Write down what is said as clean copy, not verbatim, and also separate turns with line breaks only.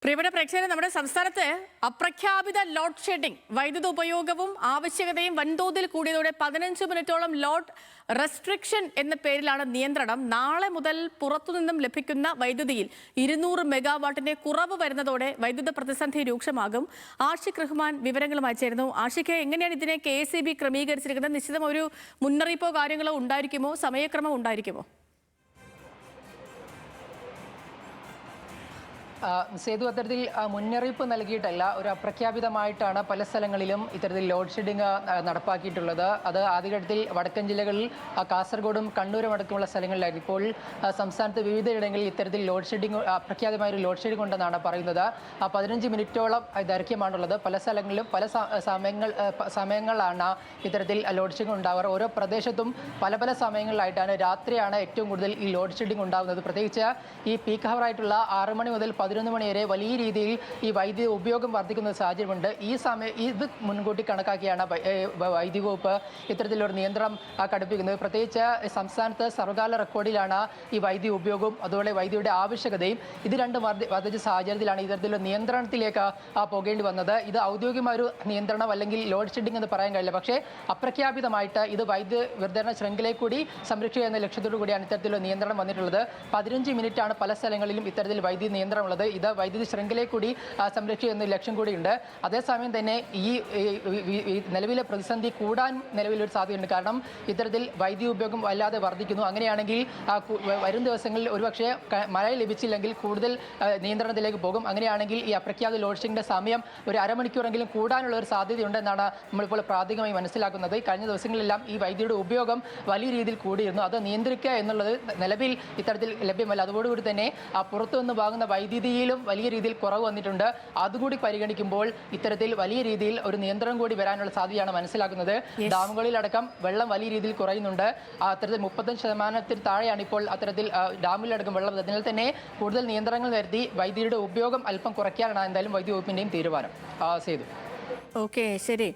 പ്രിയപ്പെട്ട പ്രേക്ഷകരെ, നമ്മുടെ സംസ്ഥാനത്ത് അപ്രഖ്യാപിത ലോഡ് ഷെഡിംഗ്, വൈദ്യുത ഉപയോഗവും ആവശ്യകതയും വൻതോതിൽ കൂടിയതോടെ 15 മിനിറ്റോളം ലോഡ് റെസ്ട്രിക്ഷൻ എന്ന പേരിലാണ് നിയന്ത്രണം. നാളെ മുതൽ പുറത്തുനിന്നും ലഭിക്കുന്ന വൈദ്യുതിയിൽ 200 മെഗാവാട്ടിന്റെ കുറവ് വരുന്നതോടെ വൈദ്യുത പ്രതിസന്ധി രൂക്ഷമാകും. ആഷിഖ് റഹ്മാൻ വിവരങ്ങളുമായി ചേരുന്നു. ആഷിഖ്, എങ്ങനെയാണ് ഇതിനെ KEB ക്രമീകരിച്ചിരിക്കുന്നത്? നിശ്ചിതം ഒരു മുന്നറിയിപ്പോ കാര്യങ്ങളോ ഉണ്ടായിരിക്കുമോ? സമയക്രമം ഉണ്ടായിരിക്കുമോ?
സേതു, അത്തരത്തിൽ മുന്നറിയിപ്പ് നൽകിയിട്ടല്ല, ഒരു അപ്രഖ്യാപിതമായിട്ടാണ് പല സ്ഥലങ്ങളിലും ഇത്തരത്തിൽ ലോഡ് ഷെഡിംഗ് നടപ്പാക്കിയിട്ടുള്ളത്. അത് ആദ്യഘട്ടത്തിൽ വടക്കൻ ജില്ലകളിൽ കാസർഗോഡും കണ്ണൂരും അടക്കമുള്ള സ്ഥലങ്ങളിലായിരുന്നു. ഇപ്പോൾ സംസ്ഥാനത്ത് വിവിധയിടങ്ങളിൽ ഇത്തരത്തിൽ ലോഡ് ഷെഡിംഗ്, അപ്രഖ്യാപിതമായ ഒരു ലോഡ് ഷെഡിംഗ് ഉണ്ടെന്നാണ് പറയുന്നത്. 15 മിനിറ്റോളം ദൈർഘ്യമാണുള്ളത്. പല സ്ഥലങ്ങളിലും പല സമയങ്ങളിലാണ് ഇത്തരത്തിൽ ലോഡ് ഷെഡിംഗ് ഉണ്ടാകാറ്. ഓരോ പ്രദേശത്തും പല പല സമയങ്ങളിലായിട്ടാണ്. രാത്രിയാണ് ഏറ്റവും കൂടുതൽ ഈ ലോഡ് ഷെഡിംഗ് ഉണ്ടാകുന്നത്. പ്രത്യേകിച്ച് ഈ പീക്ക് ഹവറായിട്ടുള്ള 6 മണി മുതൽ 11 മണി വരെ വലിയ രീതിയിൽ ഈ വൈദ്യുതി ഉപയോഗം വർദ്ധിക്കുന്ന സാഹചര്യമുണ്ട്. ഇത് മുൻകൂട്ടി കണക്കാക്കിയാണ് വൈദ്യുതി വകുപ്പ് ഇത്തരത്തിലൊരു നിയന്ത്രണം കടുപ്പിക്കുന്നത്. പ്രത്യേകിച്ച് സംസ്ഥാനത്ത് സർവകാല റെക്കോർഡിലാണ് ഈ വൈദ്യുതി ഉപയോഗവും അതുപോലെ വൈദ്യുതിയുടെ ആവശ്യകതയും. ഇത് രണ്ടും വർദ്ധിച്ച സാഹചര്യത്തിലാണ് ഇത്തരത്തിലുള്ള നിയന്ത്രണത്തിലേക്ക് പോകേണ്ടി വന്നത്. ഇത് ഔദ്യോഗികമായ ഒരു നിയന്ത്രണം അല്ലെങ്കിൽ ലോഡ് ഷെഡിംഗ് എന്ന് പറയാൻ കഴിയില്ല. പക്ഷേ അപ്രഖ്യാപിതമായിട്ട് ഇത് വൈദ്യുതി വിതരണ ശൃംഖലയെ കൂടി സംരക്ഷിക്കുക എന്ന ലക്ഷ്യത്തോടു കൂടിയാണ് ഇത്തരത്തിലുള്ള നിയന്ത്രണം വന്നിട്ടുള്ളത്. 15 മിനിറ്റാണ് പല സ്ഥലങ്ങളിലും ഇത്തരത്തിൽ വൈദ്യുതി നിയന്ത്രണം ഉള്ളത്. ഇത് വൈദ്യുതി ശൃംഖലയെ കൂടി സംരക്ഷിക്കുക എന്ന ലക്ഷ്യം കൂടിയുണ്ട്. അതേസമയം തന്നെ ഈ നിലവിലെ പ്രതിസന്ധി കൂടാൻ നിലവിലൊരു സാധ്യതയുണ്ട്. കാരണം ഇത്തരത്തിൽ വൈദ്യുതി ഉപയോഗം വല്ലാതെ വർദ്ധിക്കുന്നു. അങ്ങനെയാണെങ്കിൽ വരും ദിവസങ്ങളിൽ ഒരുപക്ഷെ മഴ ലഭിച്ചില്ലെങ്കിൽ കൂടുതൽ നിയന്ത്രണത്തിലേക്ക് പോകും. അങ്ങനെയാണെങ്കിൽ ഈ അപ്രഖ്യാപിത ലോഡ് ഷെഡിംഗിന്റെ സമയം ഒരു അരമണിക്കൂറെങ്കിലും കൂടാനുള്ള ഒരു സാധ്യതയുണ്ടെന്നാണ് നമ്മളിപ്പോൾ പ്രാഥമികമായി മനസ്സിലാക്കുന്നത്. കഴിഞ്ഞ ദിവസങ്ങളിലെല്ലാം ഈ വൈദ്യുതിയുടെ ഉപയോഗം വലിയ രീതിയിൽ കൂടിയിരുന്നു. അത് നിയന്ത്രിക്കുക എന്നുള്ളത് നിലവിൽ ഇത്തരത്തിൽ ലഭ്യമല്ല. അതോടുകൂടി തന്നെ പുറത്തുനിന്ന് വാങ്ങുന്ന വൈദ്യുതിയിലും വലിയ രീതിയിൽ കുറവ് വന്നിട്ടുണ്ട്. അതുകൂടി പരിഗണിക്കുമ്പോൾ ഇത്തരത്തിൽ വലിയ രീതിയിൽ ഒരു നിയന്ത്രണം കൂടി വരാനുള്ള സാധ്യതയാണ് മനസ്സിലാക്കുന്നത്. ഡാമുകളിലടക്കം വെള്ളം വലിയ രീതിയിൽ കുറയുന്നുണ്ട്. അത്തരത്തിൽ 35% താഴെയാണ് ഇപ്പോൾ അത്തരത്തിൽ ഡാമിലടക്കം വെള്ളം. അതിനാൽ തന്നെ കൂടുതൽ നിയന്ത്രണങ്ങൾ വരുത്തി വൈദ്യുതിയുടെ ഉപയോഗം അല്പം കുറയ്ക്കാനാണ് എന്തായാലും വൈദ്യുതി വകുപ്പിന്റെയും തീരുമാനം. സേതു.
ഓക്കെ, ശരി.